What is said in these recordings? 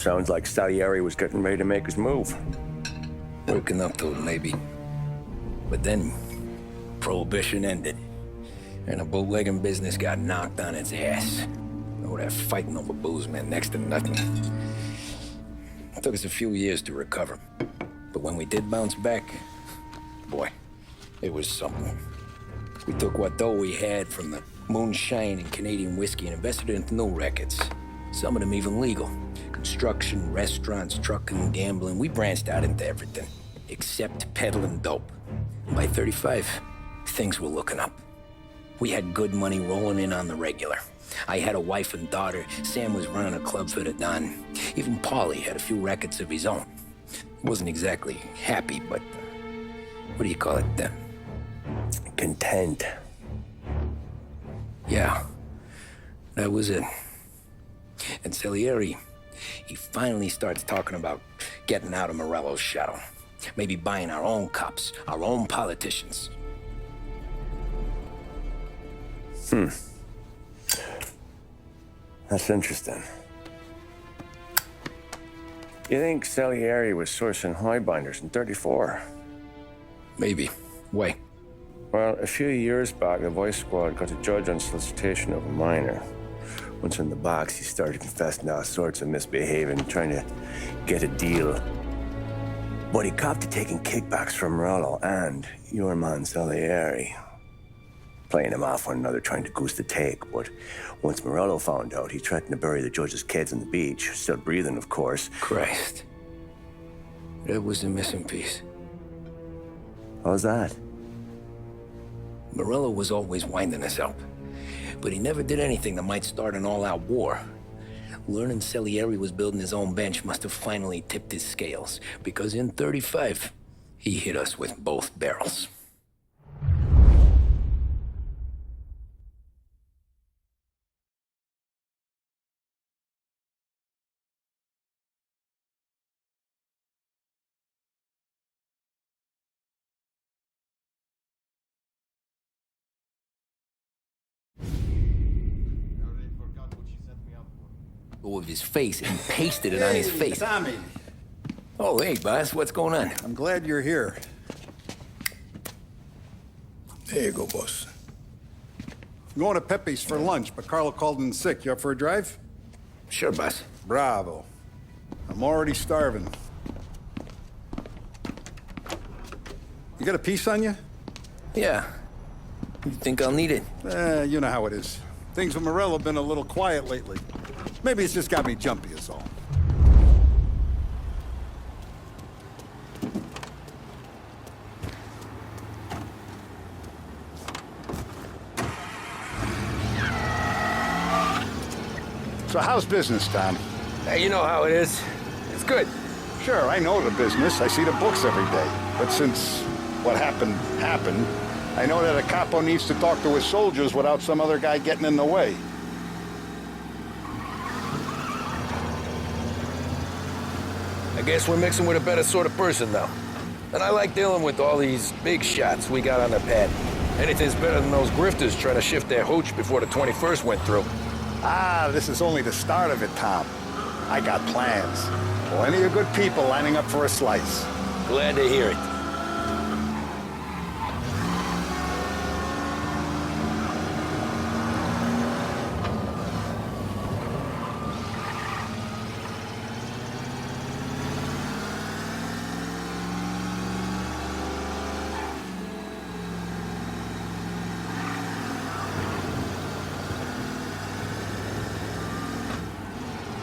Sounds like Salieri was getting ready to make his move. Working up to it, maybe. But then, Prohibition ended, and the bootlegging business got knocked on its ass. Oh, that fighting over booze meant next to nothing. It took us a few years to recover. But when we did bounce back, boy, it was something. We took what dough we had from the moonshine and Canadian whiskey and invested it into new rackets. Some of them even legal. Construction, restaurants, trucking, gambling. We branched out into everything, except peddling dope. And by 35, things were looking up. We had good money rolling in on the regular. I had a wife and daughter. Sam was running a club for the Don. Even Paulie had a few rackets of his own. He wasn't exactly happy, but what do you call it? Content. Yeah, that was it. And Salieri, he finally starts talking about getting out of Morello's shadow. Maybe buying our own cops, our own politicians. That's interesting. You think Salieri was sourcing highbinders in 34? Maybe. Why? Well, a few years back, the Vice Squad got a judge on solicitation of a minor. Once in the box, he started confessing all sorts of misbehaving, trying to get a deal. But he copped to taking kickbacks from Morello and your man Salieri. Playing him off one another, trying to goose the take. But once Morello found out, he threatened to bury the judge's kids on the beach. Still breathing, of course. Christ. That was the missing piece. How's that? Morello was always winding us up, but he never did anything that might start an all-out war. Learning Salieri was building his own bench must have finally tipped his scales, because in 35, he hit us with both barrels. Of his face and pasted it on his face. Tommy. Oh, hey, boss, what's going on? I'm glad you're here. There you go, boss. I'm going to Pepe's for lunch, but Carlo called in sick. You up for a drive? Sure, boss. Bravo. I'm already starving. You got a piece on you? Yeah. You think I'll need it? You know how it is. Things with Morello have been a little quiet lately. Maybe it's just got me jumpy, is all. So how's business, Tom? Hey, you know how it is. It's good. Sure, I know the business. I see the books every day. But since what happened, I know that a capo needs to talk to his soldiers without some other guy getting in the way. I guess we're mixing with a better sort of person now. And I like dealing with all these big shots we got on the pad. Anything's better than those grifters trying to shift their hooch before the 21st went through. Ah, this is only the start of it, Tom. I got plans. Plenty of good people lining up for a slice. Glad to hear it.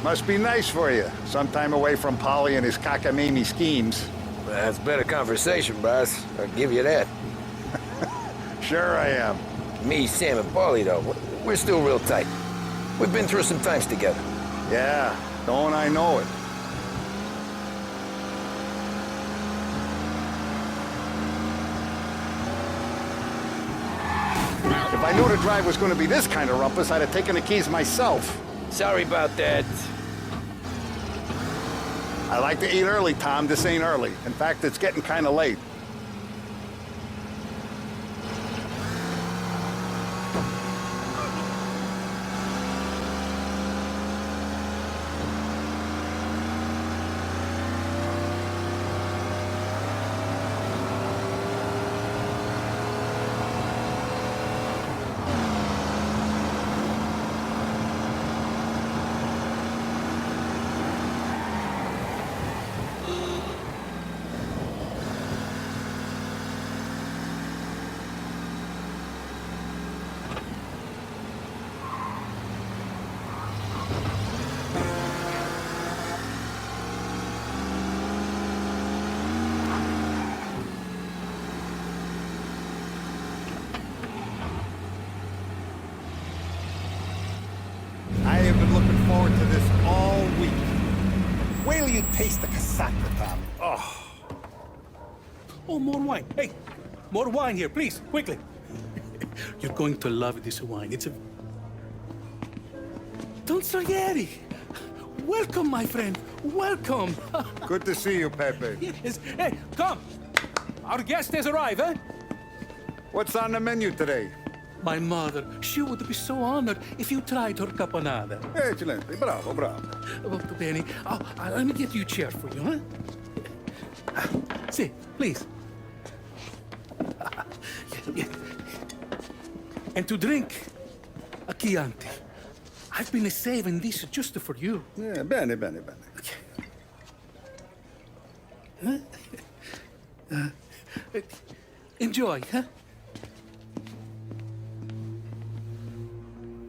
Must be nice for you. Some time away from Polly and his cockamamie schemes. That's better conversation, boss. I'll give you that. Sure I am. Me, Sam, and Paulie, though, we're still real tight. We've been through some times together. Yeah, don't I know it. If I knew the drive was going to be this kind of rumpus, I'd have taken the keys myself. Sorry about that. I like to eat early, Tom. This ain't early. In fact, it's getting kind of late. taste the casaca, Tom. Oh, more wine. Hey, more wine here, please, quickly. You're going to love this wine. It's a... Don Salieri. Welcome, my friend. Welcome. Good to see you, Pepe. Yes. Hey, come. Our guest has arrived, eh? What's on the menu today? My mother, she would be so honored if you tried her caponata. Excelente, bravo, bravo. Molto bene. Oh, let me get you a chair for you, huh? See, please. Yeah. And to drink, a Chianti. I've been saving this just for you. Yeah, bene, bene, bene. Enjoy, huh?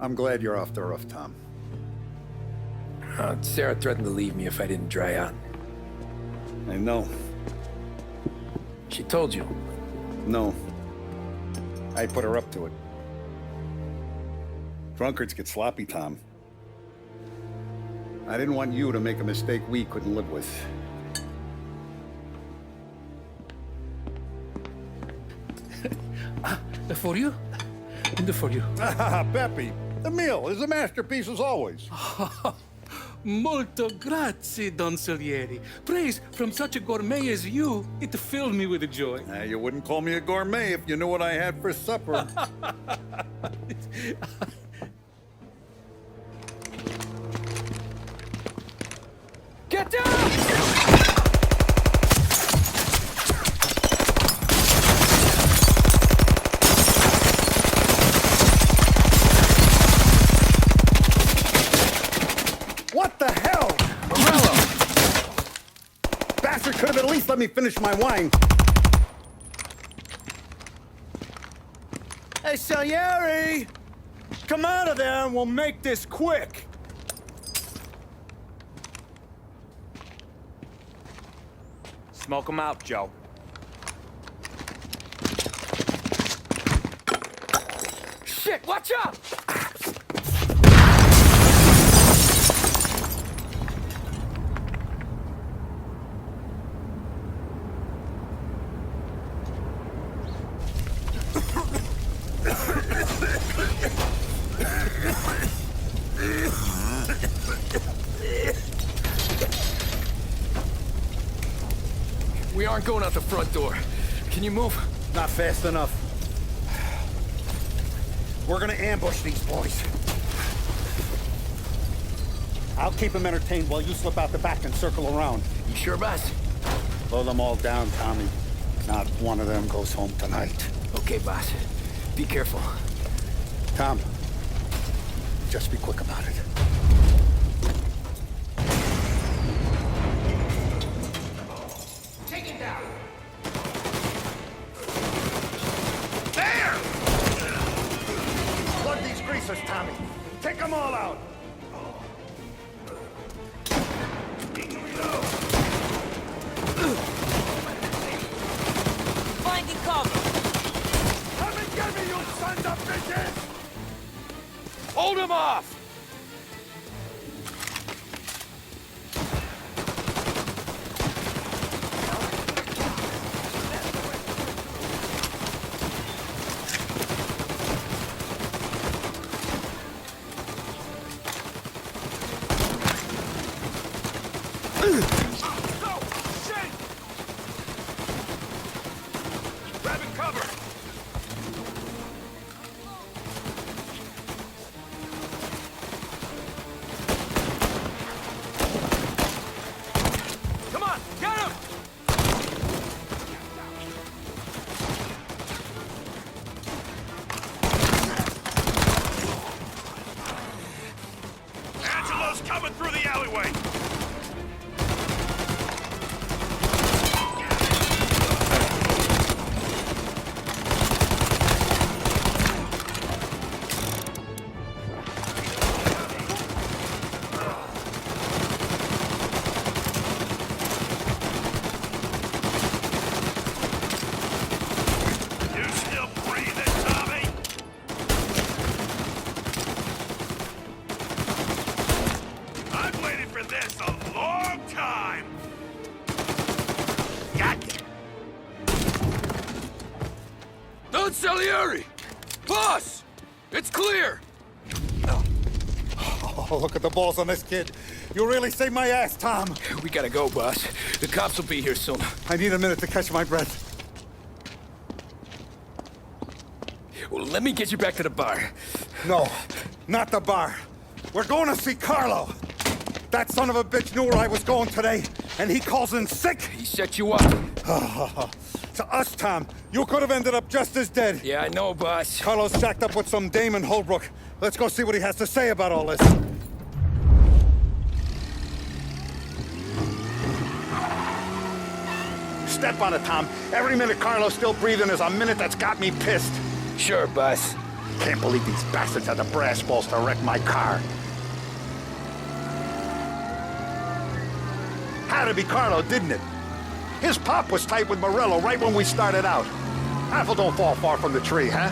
I'm glad you're off the roof, Tom. Sarah threatened to leave me if I didn't dry out. I know. She told you. No. I put her up to it. Drunkards get sloppy, Tom. I didn't want you to make a mistake we couldn't live with. For you? And for you. Pepe, the meal is a masterpiece as always. Molto grazie, Don Salieri. Praise from such a gourmet as you, it filled me with joy. You wouldn't call me a gourmet if you knew what I had for supper. Get down! What the hell? Morello! Bastard could have at least let me finish my wine. Hey, Salieri! Come out of there and we'll make this quick. Smoke 'em out, Joe. Shit, watch out! We aren't going out the front door. Can you move? Not fast enough. We're gonna ambush these boys. I'll keep them entertained while you slip out the back and circle around. You sure, boss? Blow them all down, Tommy. Not one of them goes home tonight. Okay, boss. Be careful. Tom, just be quick about it. Take it down. There! Plug these greasers, Tommy. Take them all out. Finding cover. Come and get me, you sons of bitches! Hold him off! Salieri! Boss! It's clear! Oh, look at the balls on this kid. You really saved my ass, Tom. We gotta go, boss. The cops will be here soon. I need a minute to catch my breath. Well, let me get you back to the bar. No, not the bar. We're going to see Carlo. That son of a bitch knew where I was going today, and he calls in sick. He set you up. To us, Tom, you could have ended up just as dead. Yeah, I know, boss. Carlo's shacked up with some dame in Holbrook. Let's go see what he has to say about all this. Step on it, Tom. Every minute Carlo's still breathing is a minute that's got me pissed. Sure, boss. Can't believe these bastards had the brass balls to wreck my car. Had to be Carlo, didn't it? His pop was tight with Morello right when we started out. Apple don't fall far from the tree, huh?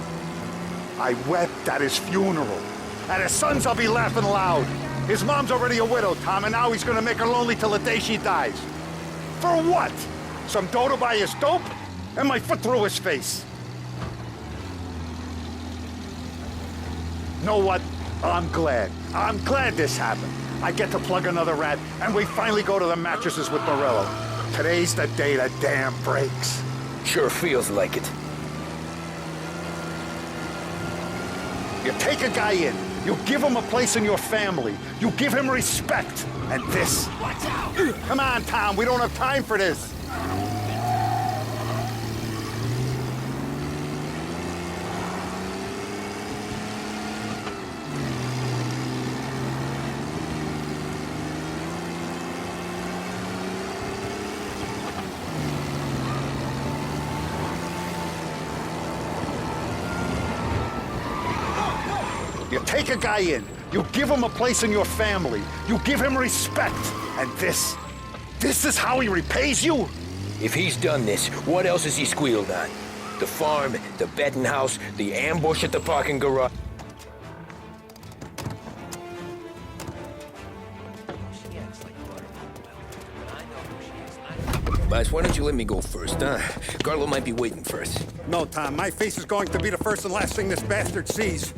I wept at his funeral. At his sons, I'll be laughing loud. His mom's already a widow, Tom, and now he's gonna make her lonely till the day she dies. For what? Some dough to buy his dope? And my foot through his face. Know what? I'm glad. I'm glad this happened. I get to plug another rat, and we finally go to the mattresses with Morello. Today's the day the dam breaks. Sure feels like it. You take a guy in, you give him a place in your family, you give him respect, and this... Watch out! Come on, Tom, we don't have time for this. You take a guy in, you give him a place in your family, you give him respect, and this is how he repays you? If he's done this, what else has he squealed on? The farm, the betting house, the ambush at the parking garage. Boss, why don't you let me go first, huh? Carlo might be waiting for us. No, Tom, my face is going to be the first and last thing this bastard sees.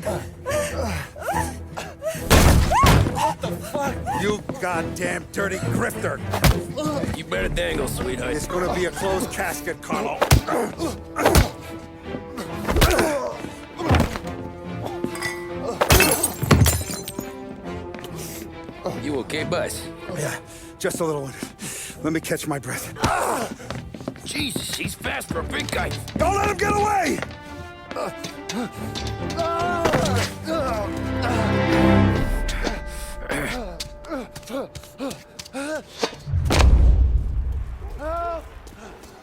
What the fuck? You goddamn dirty grifter. You better dangle, sweetheart. It's gonna be a closed casket, Carlo. You okay, boss? Yeah, just a little one. Let me catch my breath. Jesus, he's fast for a big guy. Don't let him get away!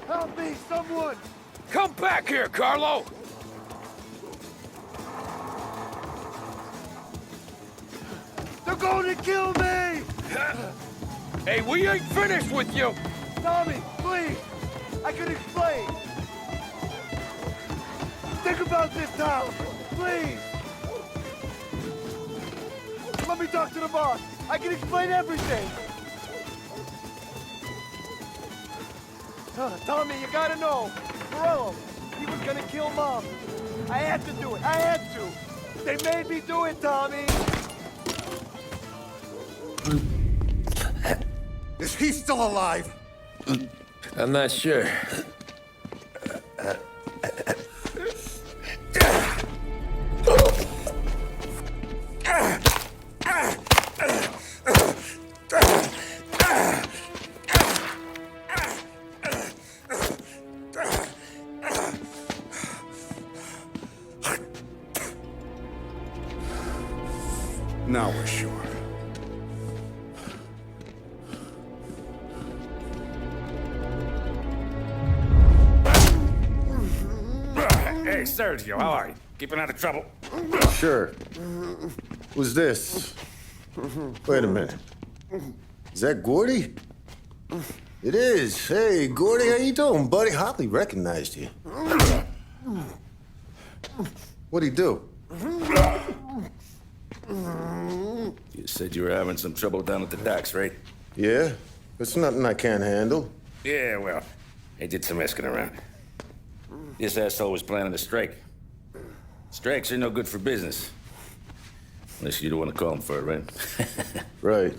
Help me, someone! Come back here, Carlo! They're going to kill me! Hey, we ain't finished with you! Tommy, please! I can explain! Think about this town! Please! Let me talk to the boss! I can explain everything! Tommy, you gotta know! Morello, he was gonna kill Mom! I had to do it! I had to! They made me do it, Tommy! Is he still alive? I'm not sure. Now we're sure. Hey, Sergio, how are you? Keeping out of trouble? Sure. Who's this? Wait a minute. Is that Gordy? It is. Hey, Gordy, how you doing, buddy? Hardly recognized you. What'd he do? You said you were having some trouble down at the docks, right? Yeah? It's nothing I can't handle. Yeah, well, I did some asking around. This asshole was planning a strike. Strikes are no good for business. Unless you don't want to call them for it, right? Right.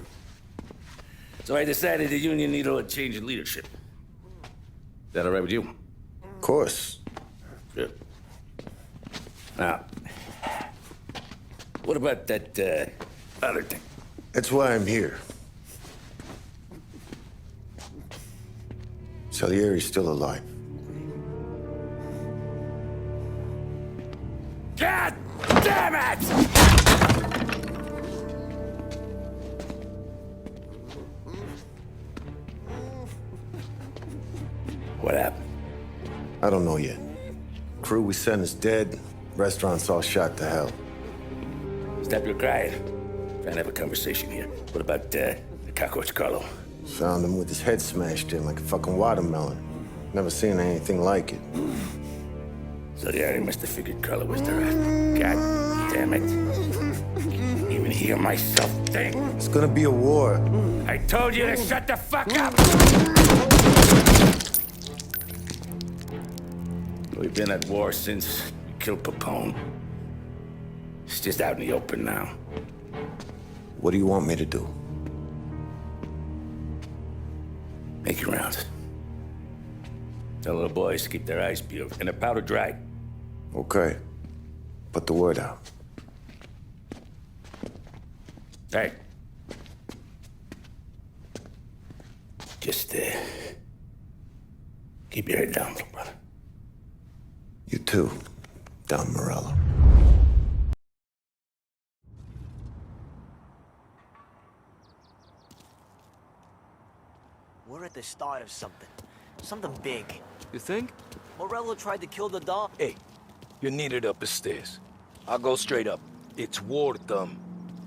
So I decided the union needed a change in leadership. Is that all right with you? Of course. Good. Now, what about that other thing? That's why I'm here. Salieri's still alive. God damn it! What happened? I don't know yet. Crew we sent is dead. Restaurant's all shot to hell. Stop your crying. Trying to have a conversation here. What about the cockroach Carlo? Found him with his head smashed in like a fucking watermelon. Never seen anything like it. So the Ari must have figured Carlo was the rat. God damn it. Can't even hear myself think. It's gonna be a war. I told you to shut the fuck up! We've been at war since we killed Papone. It's just out in the open now. What do you want me to do? Make your rounds. Tell little boys to keep their eyes peeled and their powder dry. Okay. Put the word out. Hey. Just, keep your head down, little brother. You too, Don Morello. We're at the start of something. Something big. You think? Morello tried to kill the dog. Hey, you're needed up the stairs. I'll go straight up. It's war, Thumb.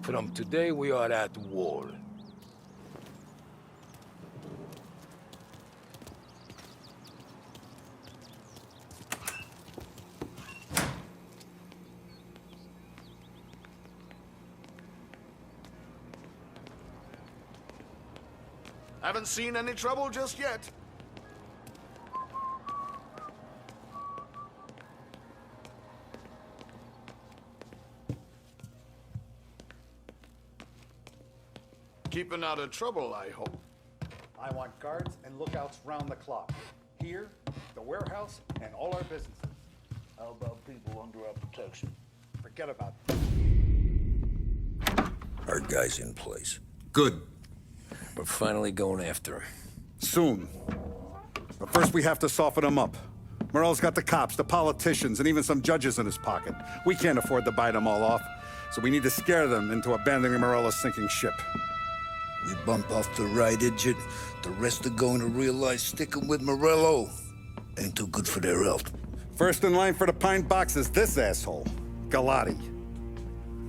From today, we are at war. Haven't seen any trouble just yet. Keeping out of trouble, I hope. I want guards and lookouts round the clock. Here, the warehouse, and all our businesses. How about people under our protection? Forget about it. Our guy's in place. Good. We're finally going after him. Soon. But first we have to soften him up. Morello's got the cops, the politicians, and even some judges in his pocket. We can't afford to bite them all off, so we need to scare them into abandoning Morello's sinking ship. We bump off the right idiot. The rest are going to realize sticking with Morello ain't too good for their health. First in line for the pine box is this asshole, Galati.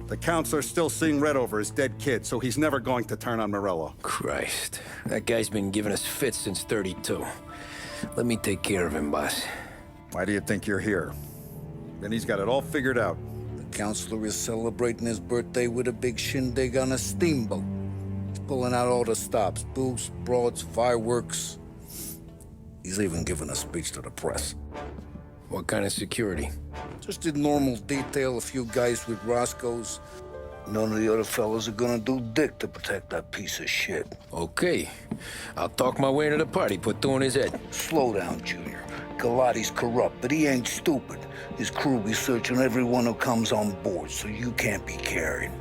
The counselor's still seeing red over his dead kid, so he's never going to turn on Morello. Christ. That guy's been giving us fits since 32. Let me take care of him, boss. Why do you think you're here? Then he's got it all figured out. The counselor is celebrating his birthday with a big shindig on a steamboat. He's pulling out all the stops, booze, broads, fireworks. He's even giving a speech to the press. What kind of security? Just in normal detail, a few guys with Roscoe's. None of the other fellas are gonna do dick to protect that piece of shit. Okay. I'll talk my way into the party, put two in his head. Slow down, Junior. Galati's corrupt, but he ain't stupid. His crew be searching everyone who comes on board, so you can't be carried.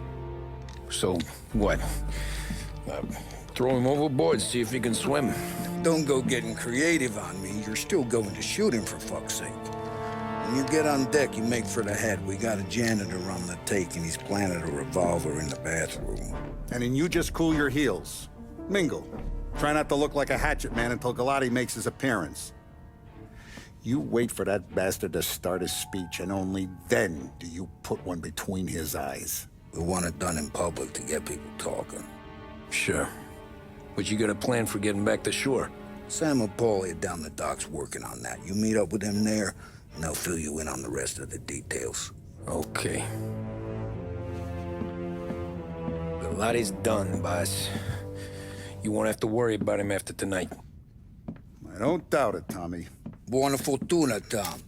So, what? Throw him overboard, see if he can swim. Don't go getting creative on me. You're still going to shoot him, for fuck's sake. When you get on deck, you make for the head. We got a janitor on the take, and he's planted a revolver in the bathroom. And then you just cool your heels. Mingle. Try not to look like a hatchet man until Galati makes his appearance. You wait for that bastard to start his speech, and only then do you put one between his eyes. We want it done in public to get people talking. Sure. But you got a plan for getting back to shore? Sam and Paulie are down the docks working on that. You meet up with them there, and they'll fill you in on the rest of the details. Okay. Galati's done, boss. You won't have to worry about him after tonight. I don't doubt it, Tommy. Buona fortuna, Tom.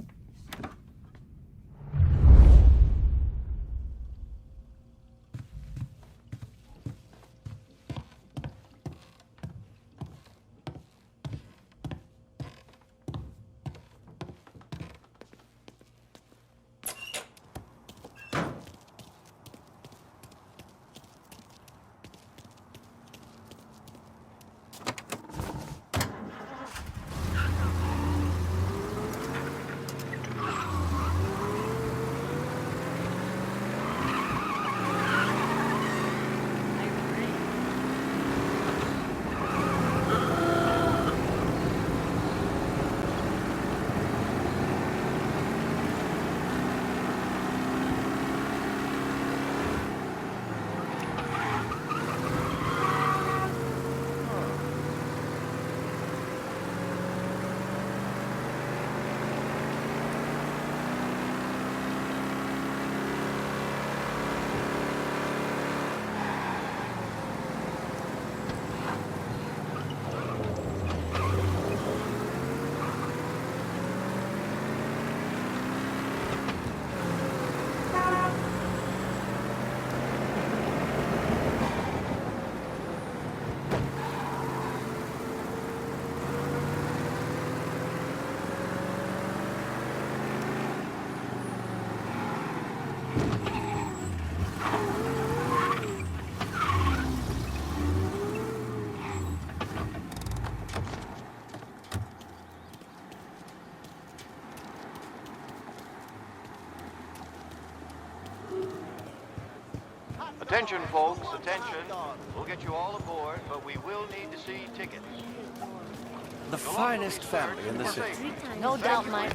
Attention, folks, attention. We'll get you all aboard, but we will need to see tickets. The finest family in the city. No doubt, Mike.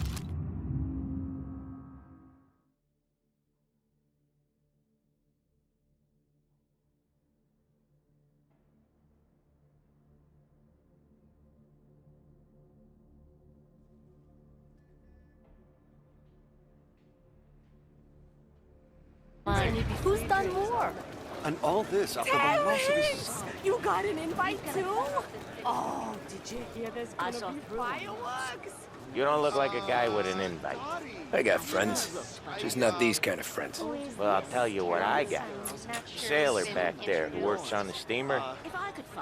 Who's done more? And all this after the loss of his... You got an invite too? Oh, did you hear there's gonna be fireworks? You don't look like a guy with an invite. I got friends, just not these kind of friends. Well, I'll tell you what I got. Sailor back there who works on the steamer.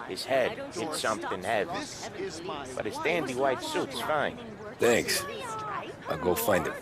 His head hit something heavy, but his dandy white suit's fine. Thanks. I'll go find him.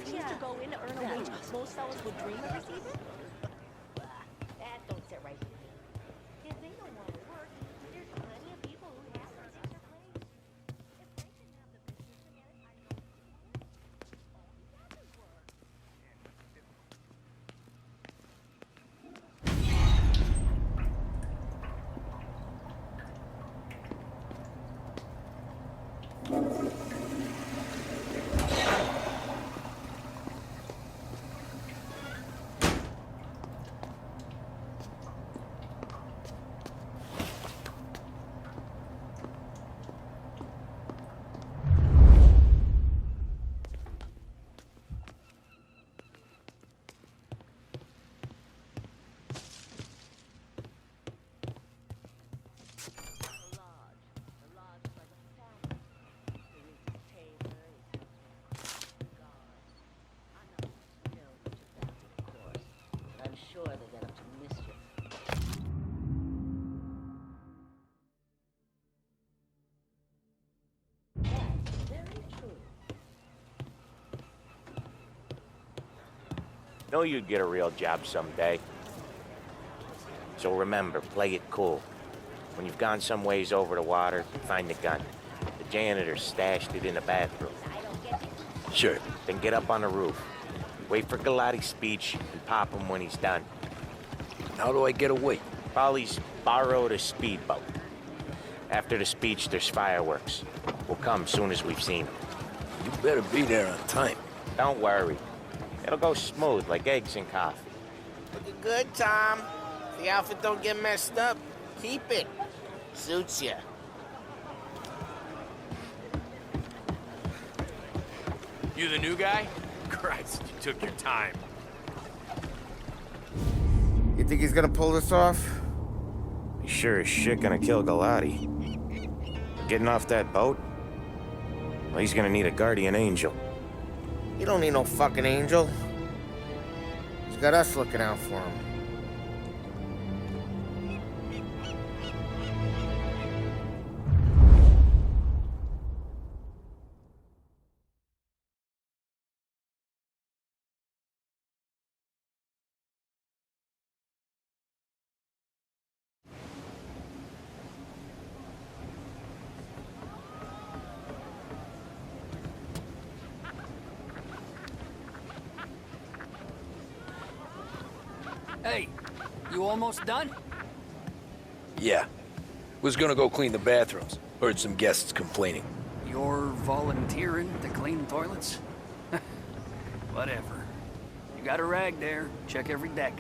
Know you'd get a real job someday. So remember, play it cool. When you've gone some ways over the water, find the gun. The janitor stashed it in the bathroom. Sure. Then get up on the roof. Wait for Galati's speech and pop him when he's done. How do I get away? Polly's borrowed a speedboat. After the speech, there's fireworks. We'll come soon as we've seen them. You better be there on time. Don't worry. It'll go smooth like eggs and coffee. Looking good, Tom. If the outfit don't get messed up, keep it. Suits ya. You the new guy? Christ, you took your time. You think he's gonna pull this off? He's sure as shit gonna kill Galati. Getting off that boat? Well, he's gonna need a guardian angel. You don't need no fucking angel. He's got us looking out for him. Hey, you almost done? Yeah. Was gonna go clean the bathrooms. Heard some guests complaining. You're volunteering to clean toilets? Whatever. You got a rag there. Check every deck.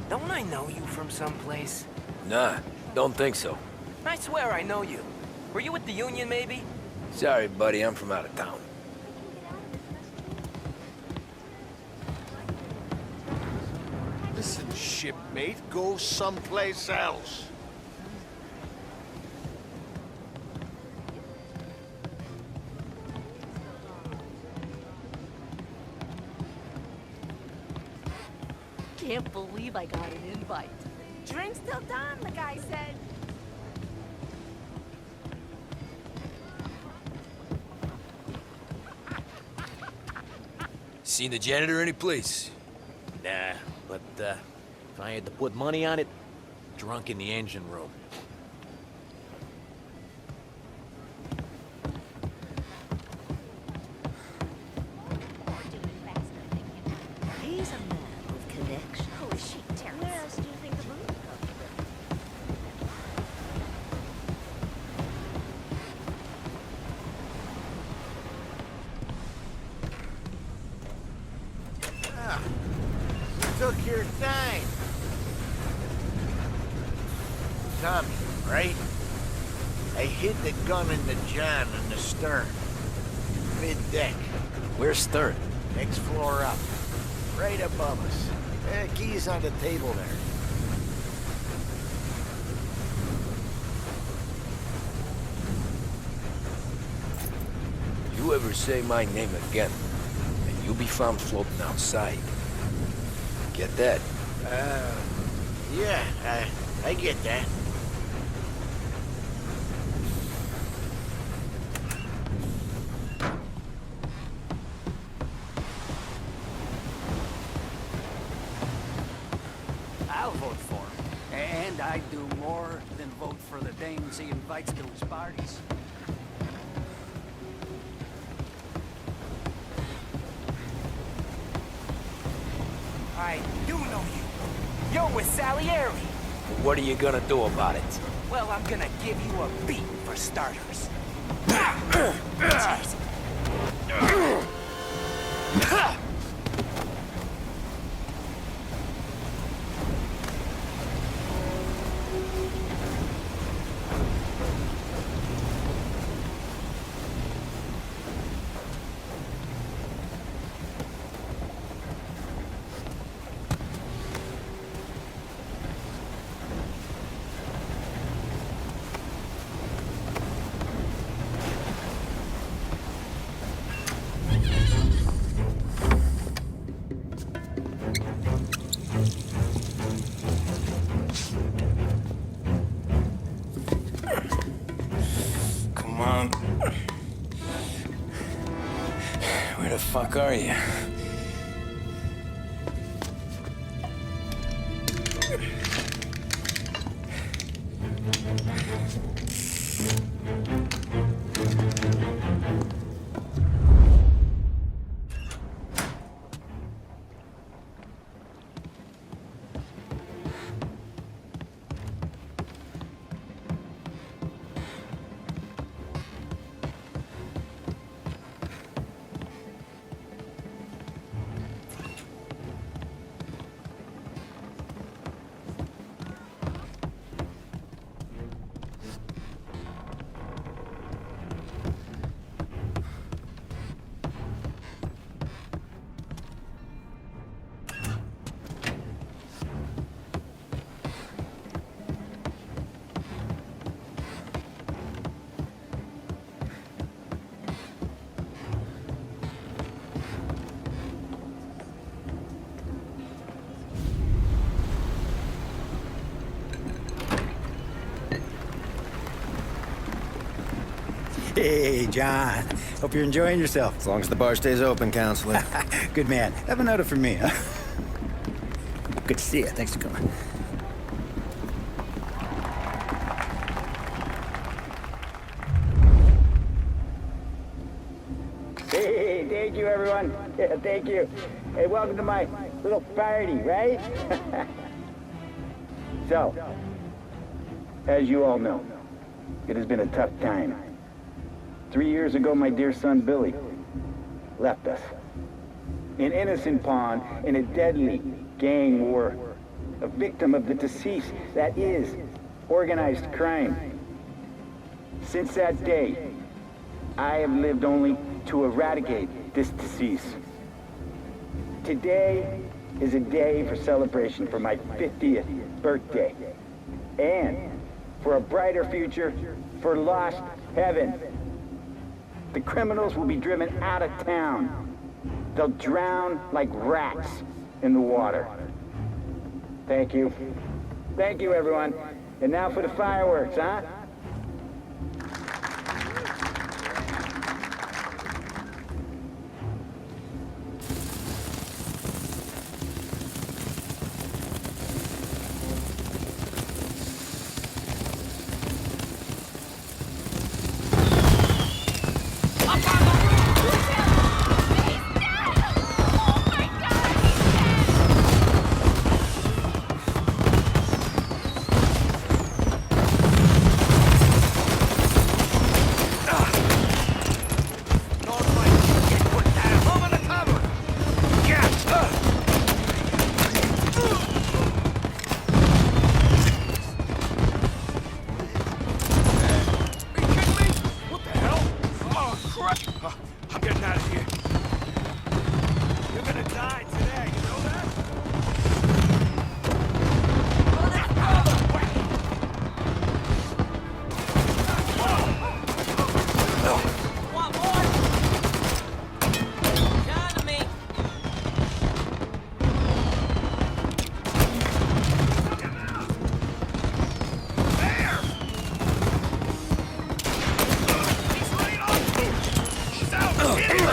Don't I know you from someplace? Nah, don't think so. I swear I know you. Were you with the Union, maybe? Sorry, buddy, I'm from out of town. Listen, shipmate, go someplace else. Can't believe I got an invite. Drink's still done, the guy said. Seen the janitor anyplace? Nah, but if I had to put money on it, drunk in the engine room. He's a man with connection. Who is she, Terrence? Where else do you think the movie comes You took your time. Tommy, right? I hid the gun in the john in the stern. Mid-deck. Where's Stern? Next floor up. Right above us. Key's on the table there. You ever say my name again, and you'll be found floating outside. Get that? Yeah, I get that. I'll vote for him. And I'd do more than vote for the dames he invites to his parties. I do know you. You're with Salieri. What are you gonna do about it? Well, I'm gonna give you a beat for starters. Come on. Where the fuck are you? Hey, John. Hope you're enjoying yourself. As long as the bar stays open, counselor. Good man. Have another for me, huh? Good to see you. Thanks for coming. Hey, thank you, everyone. Yeah, thank you. Hey, welcome to my little party, right? So, as you all know, it has been a tough time. 3 years ago, my dear son Billy left us. An innocent pawn in a deadly gang war. A victim of the deceased, that is, organized crime. Since that day, I have lived only to eradicate this decease. Today is a day for celebration for my 50th birthday. And for a brighter future for lost heaven. The criminals will be driven out of town. They'll drown like rats in the water. Thank you. Thank you, everyone. And now for the fireworks, huh?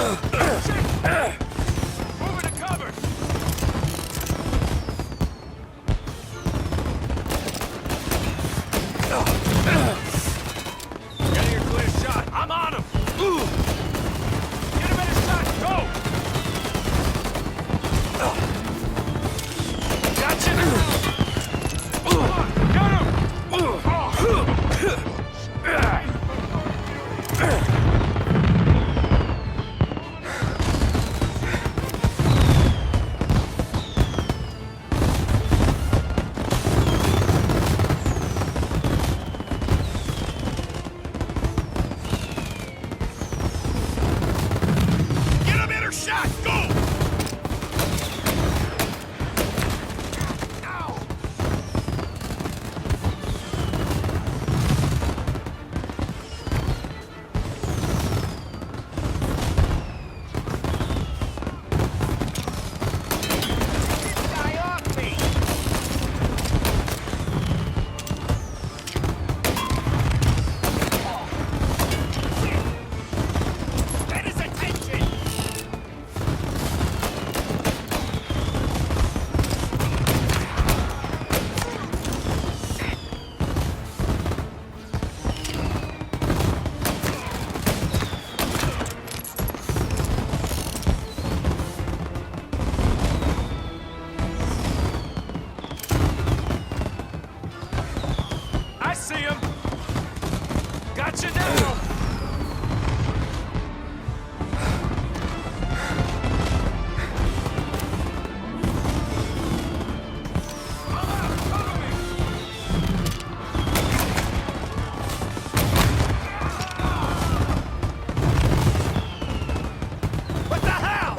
Moving to cover! Get your clear shot. I'm on him! Get him in a shot! Go! Gotcha! Come on, get him! Get him in her shot! Go! Ow! Guy off me! Get his attention! I see him! Got you now! What the hell?